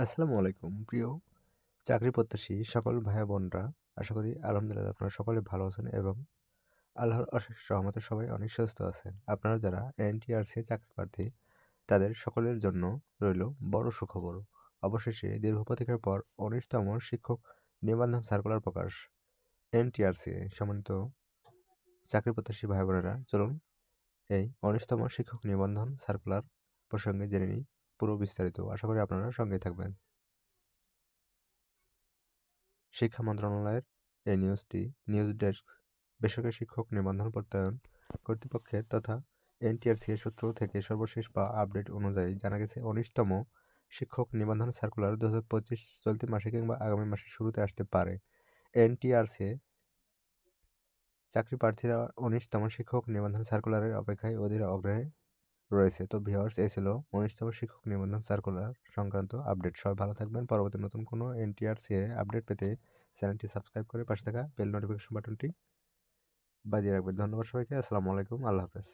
আসসালামু আলাইকুম প্রিয় চাকরি প্রত্যাশী সকল ভাই বোনরা। আশা করি আলহামদুলিল্লাহ আপনারা সকলে ভালো আছেন এবং আল্লাহর অশেষ রহমতে সবাই অনেক সুস্থ আছেন। আপনারা যারা এনটিআরসি চাকরি প্রার্থী তাদের সকলের জন্য রইল বড় সুখবর। অবশেষে দীর্ঘ প্রতীক্ষার পর ১৯তম শিক্ষক নিবন্ধন সার্কুলার প্রকাশ। এনটিআরসি সম্মানিত চাকরি প্রত্যাশী ভাই বোনেরা, চলুন এই ১৯তম শিক্ষক নিবন্ধন সার্কুলার প্রসঙ্গে জেনে নিই পুরো বিস্তারিত। আশা করি আপনারা সঙ্গেই থাকবেন। শিক্ষা মন্ত্রণালয়ের এই নিউজ ডেস্ক বেসরকারি শিক্ষক নিবন্ধন প্রত্যয়ন কর্তৃপক্ষের তথা এনটিআরসি এর সূত্র থেকে সর্বশেষ আপডেট অনুযায়ী জানা গেছে ১৯তম শিক্ষক নিবন্ধন সার্কুলার ২০২৫ চলতি মাসে কিংবা আগামী মাসের শুরুতে আসতে পারে। এনটিআরসি চাকরি প্রার্থীরা ১৯তম শিক্ষক নিবন্ধন সার্কুলারের অপেক্ষায় অধীর আগ্রহে রয়েছে। তো ভিউয়ার্স, এই ছিল ১৯তম শিক্ষক নিবন্ধন সার্কুলার সংক্রান্ত আপডেট। সবাই ভালো থাকবেন। পরবর্তী নতুন কোনো এনটিআরসি আপডেট পেতে চ্যানেলটি সাবস্ক্রাইব করে পাশে থাকা বেল নোটিফিকেশন বাটনটি বাজিয়ে রাখবেন। ধন্যবাদ সবাইকে। আসসালামু আলাইকুম। আল্লাহ হাফেজ।